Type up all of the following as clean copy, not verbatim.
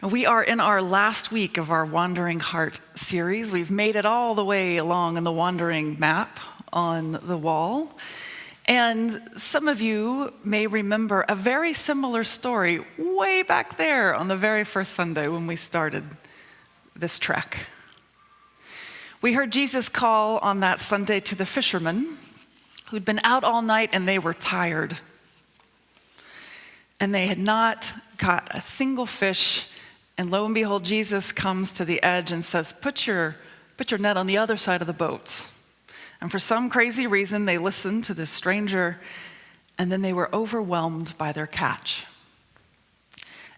We are in our last week of our Wandering Heart series. We've made it all the way along in the wandering map on the wall. And some of you may remember a very similar story way back there on the very first Sunday when we started this trek. We heard Jesus call on that Sunday to the fishermen who'd been out all night and they were tired. And they had not caught a single fish. And lo and behold, Jesus comes to the edge and says, put your net on the other side of the boat. And for some crazy reason, they listened to this stranger, and then they were overwhelmed by their catch.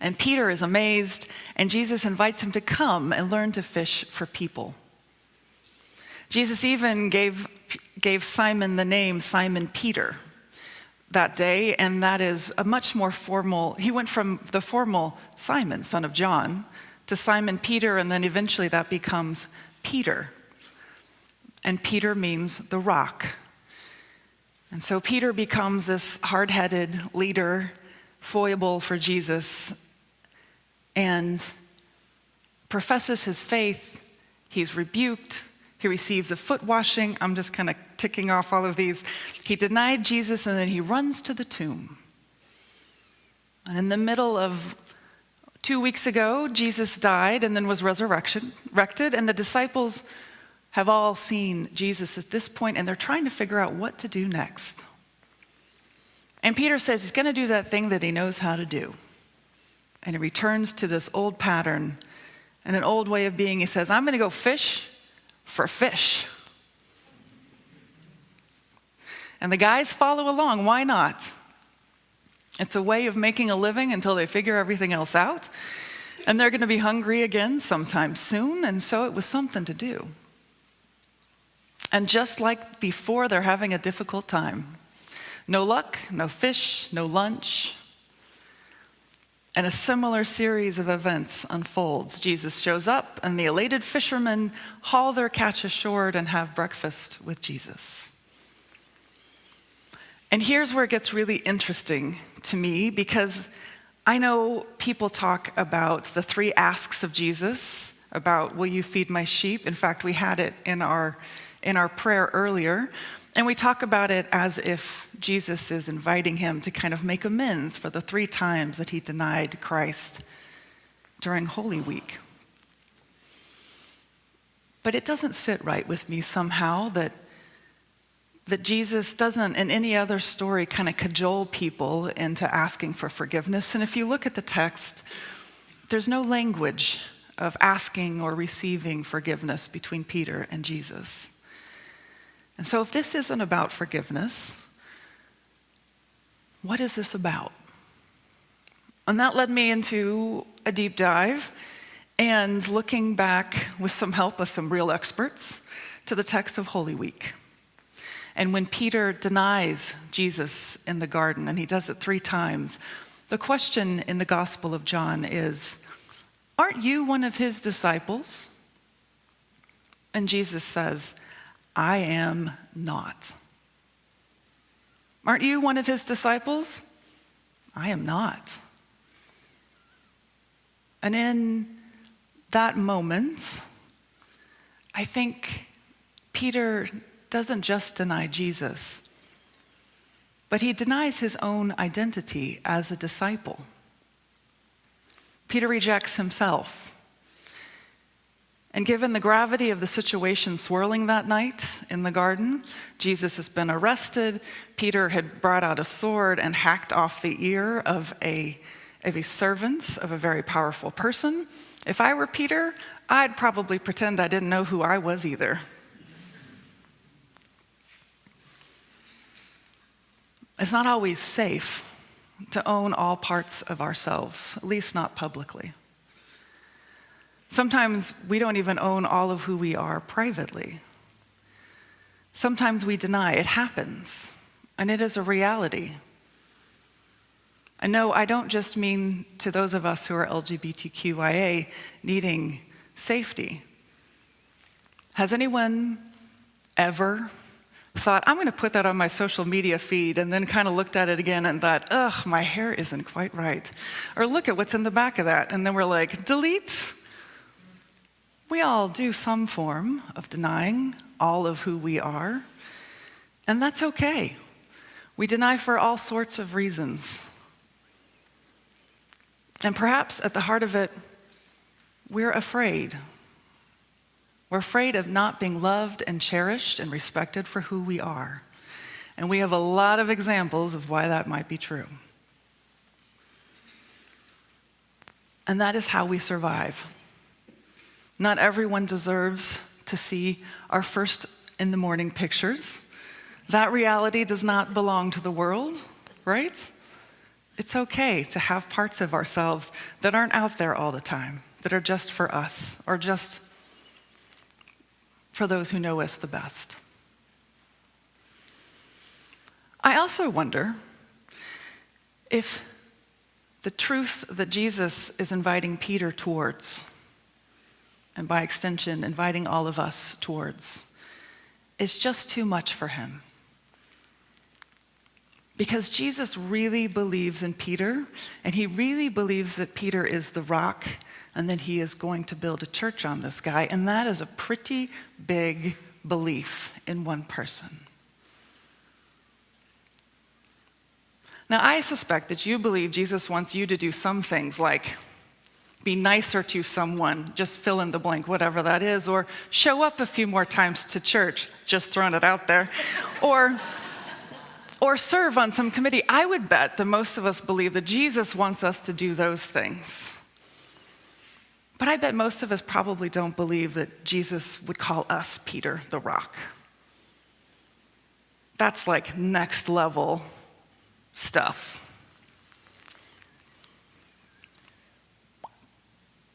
And Peter is amazed, and Jesus invites him to come and learn to fish for people. Jesus even gave Simon the name Simon Peter that day, and that is a much more formal, he went from the formal Simon, son of John, to Simon Peter, and then eventually that becomes Peter. And Peter means the rock. And so Peter becomes this hard-headed leader, foible for Jesus, and professes his faith. He's rebuked. He receives a foot washing. I'm just kind of ticking off all of these. He denied Jesus, and then he runs to the tomb. And in the middle of 2 weeks ago, Jesus died and then was resurrected, and the disciples have all seen Jesus at this point, and they're trying to figure out what to do next. And Peter says he's going to do that thing that he knows how to do. And he returns to this old pattern and an old way of being. He says, I'm going to go fish for fish. And the guys follow along. Why not? It's a way of making a living until they figure everything else out. And they're going to be hungry again sometime soon. And so it was something to do. And just like before, they're having a difficult time. No luck, no fish, no lunch. And a similar series of events unfolds. Jesus shows up, and the elated fishermen haul their catch ashore and have breakfast with Jesus. And here's where it gets really interesting to me, because I know people talk about the 3 asks of Jesus, about, will you feed my sheep? In fact, we had it in our prayer earlier, and we talk about it as if Jesus is inviting him to kind of make amends for the 3 times that he denied Christ during Holy Week. But it doesn't sit right with me somehow that Jesus doesn't, in any other story, kind of cajole people into asking for forgiveness. And if you look at the text, there's no language of asking or receiving forgiveness between Peter and Jesus. And so if this isn't about forgiveness, what is this about? And that led me into a deep dive and looking back with some help of some real experts to the text of Holy Week. And when Peter denies Jesus in the garden, and he does it 3 times, the question in the Gospel of John is, aren't you one of his disciples? And Jesus says, I am not. Aren't you one of his disciples? I am not. And in that moment, I think Peter doesn't just deny Jesus, but he denies his own identity as a disciple. Peter rejects himself. And given the gravity of the situation swirling that night in the garden, Jesus has been arrested. Peter had brought out a sword and hacked off the ear of a servant of a very powerful person. If I were Peter, I'd probably pretend I didn't know who I was either. It's not always safe to own all parts of ourselves, at least not publicly. Sometimes we don't even own all of who we are privately. Sometimes we deny. It happens, and it is a reality. And no, I don't just mean to those of us who are LGBTQIA needing safety. Has anyone ever thought, I'm going to put that on my social media feed, and then kind of looked at it again and thought, ugh, my hair isn't quite right. Or look at what's in the back of that. And then we're like, delete. We all do some form of denying all of who we are, and that's okay. We deny for all sorts of reasons. And perhaps at the heart of it, we're afraid. We're afraid of not being loved and cherished and respected for who we are. And we have a lot of examples of why that might be true. And that is how we survive. Not everyone deserves to see our first in the morning pictures. That reality does not belong to the world, right? It's okay to have parts of ourselves that aren't out there all the time, that are just for us, or just for those who know us the best. I also wonder if the truth that Jesus is inviting Peter towards, and by extension, inviting all of us towards, is just too much for him. Because Jesus really believes in Peter, and he really believes that Peter is the rock, and that he is going to build a church on this guy, and that is a pretty big belief in one person. Now, I suspect that you believe Jesus wants you to do some things like be nicer to someone, just fill in the blank, whatever that is, or show up a few more times to church, just throwing it out there, or serve on some committee. I would bet that most of us believe that Jesus wants us to do those things. But I bet most of us probably don't believe that Jesus would call us Peter the rock. That's like next level stuff.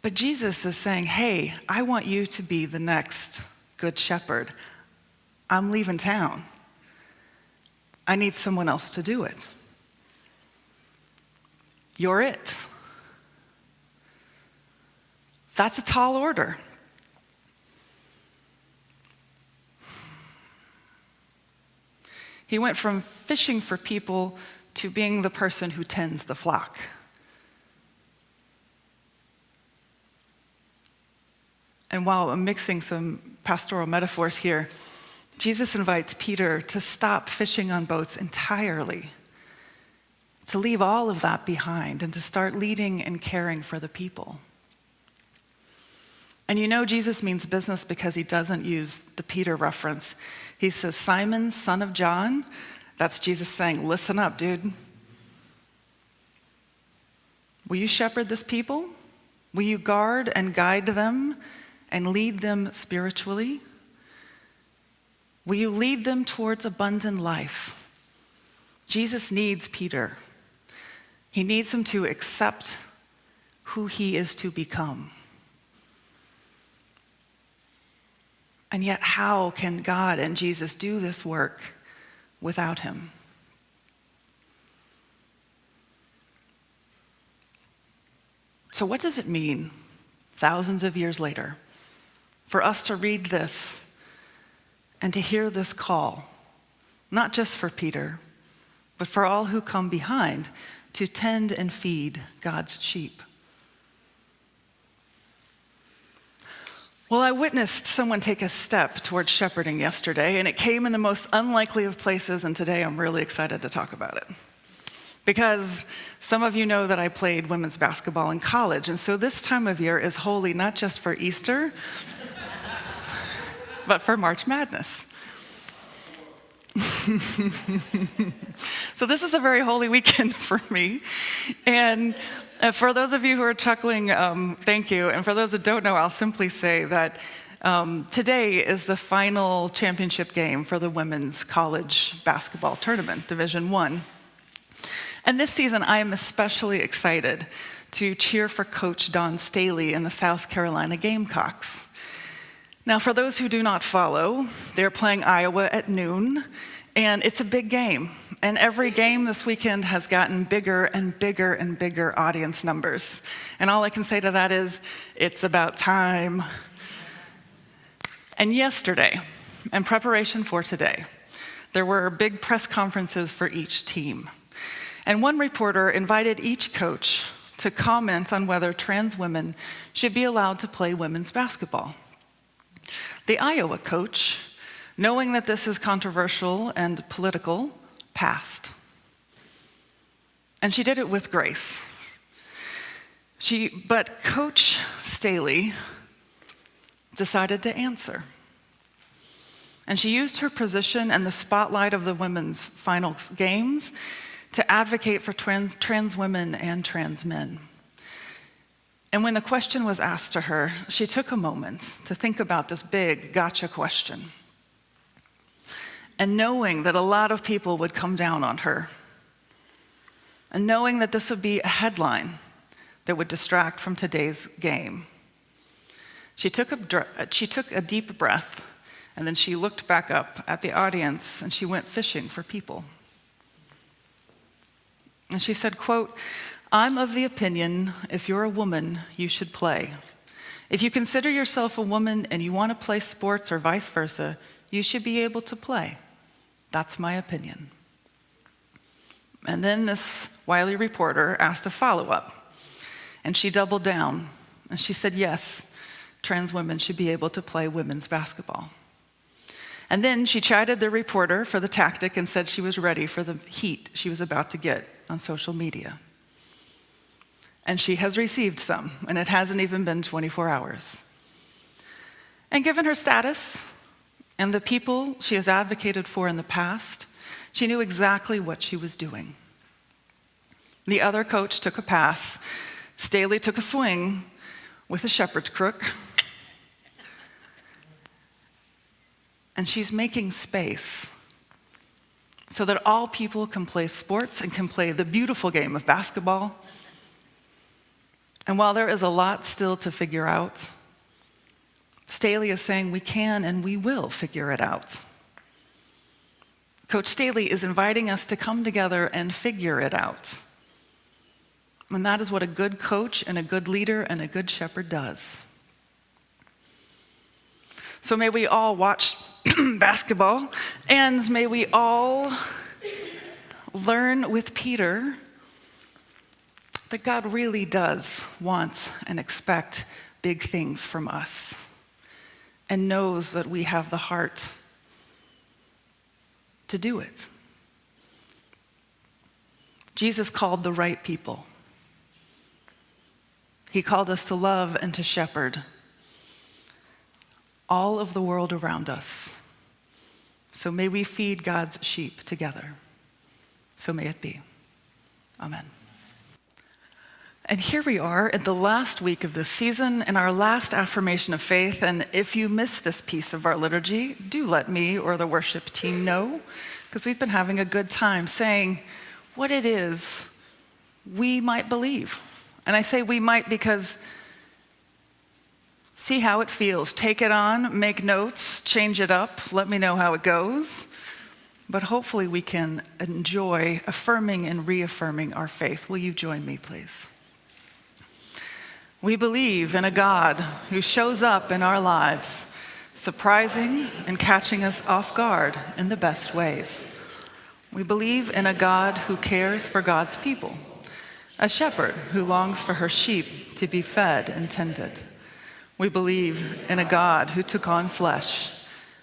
But Jesus is saying, hey, I want you to be the next good shepherd. I'm leaving town. I need someone else to do it. You're it. That's a tall order. He went from fishing for people to being the person who tends the flock. And while I'm mixing some pastoral metaphors here, Jesus invites Peter to stop fishing on boats entirely, to leave all of that behind, and to start leading and caring for the people. And you know Jesus means business because he doesn't use the Peter reference. He says, Simon, son of John. That's Jesus saying, listen up, dude. Will you shepherd this people? Will you guard and guide them and lead them spiritually? Will you lead them towards abundant life? Jesus needs Peter. He needs him to accept who he is to become. And yet, how can God and Jesus do this work without him? So what does it mean, thousands of years later, for us to read this and to hear this call, not just for Peter, but for all who come behind, to tend and feed God's sheep? Well, I witnessed someone take a step towards shepherding yesterday, and it came in the most unlikely of places, and today I'm really excited to talk about it. Because some of you know that I played women's basketball in college, and so this time of year is holy not just for Easter, but for March Madness. So this is a very holy weekend for me, and for those of you who are chuckling, thank you. And for those that don't know, I'll simply say that today is the final championship game for the women's college basketball tournament, Division I. And this season, I am especially excited to cheer for Coach Don Staley in the South Carolina Gamecocks. Now, for those who do not follow, they're playing Iowa at noon, and it's a big game. And every game this weekend has gotten bigger and bigger and bigger audience numbers. And all I can say to that is, it's about time. And yesterday, in preparation for today, There were big press conferences for each team. And one reporter invited each coach to comment on whether trans women should be allowed to play women's basketball. The Iowa coach, knowing that this is controversial and political, passed. And she did it with grace. But Coach Staley decided to answer. And she used her position and the spotlight of the women's final games to advocate for trans women and trans men. And when the question was asked to her, she took a moment to think about this big gotcha question. And knowing that a lot of people would come down on her, and knowing that this would be a headline that would distract from today's game, she took a deep breath, and then she looked back up at the audience and she went fishing for people. And she said, quote, "I'm of the opinion if you're a woman, you should play. If you consider yourself a woman and you want to play sports or vice versa, you should be able to play. That's my opinion." And then this wily reporter asked a follow-up, and she doubled down, and she said, yes, trans women should be able to play women's basketball. And then she chided the reporter for the tactic and said she was ready for the heat she was about to get on social media. And she has received some, and it hasn't even been 24 hours. And given her status and the people she has advocated for in the past, she knew exactly what she was doing. The other coach took a pass. Staley took a swing with a shepherd's crook. And she's making space so that all people can play sports and can play the beautiful game of basketball. And while there is a lot still to figure out, Staley is saying we can and we will figure it out. Coach Staley is inviting us to come together and figure it out. And that is what a good coach and a good leader and a good shepherd does. So may we all watch basketball, and may we all learn with Peter that God really does want and expect big things from us, and knows that we have the heart to do it. Jesus called the right people. He called us to love and to shepherd all of the world around us. So may we feed God's sheep together. So may it be. Amen. And here we are at the last week of this season in our last affirmation of faith. And if you missed this piece of our liturgy, do let me or the worship team know, because we've been having a good time saying what it is we might believe. And I say we might because see how it feels. Take it on, make notes, change it up, let me know how it goes. But hopefully we can enjoy affirming and reaffirming our faith. Will you join me, please? We believe in a God who shows up in our lives, surprising and catching us off guard in the best ways. We believe in a God who cares for God's people, a shepherd who longs for her sheep to be fed and tended. We believe in a God who took on flesh,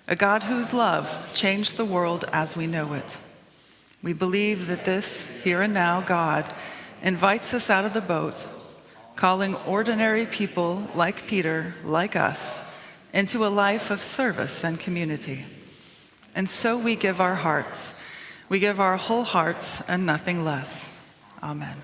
a God whose love changed the world as we know it. We believe that this here and now God invites us out of the boat, calling ordinary people like Peter, like us, into a life of service and community. And so we give our hearts. We give our whole hearts and nothing less. Amen.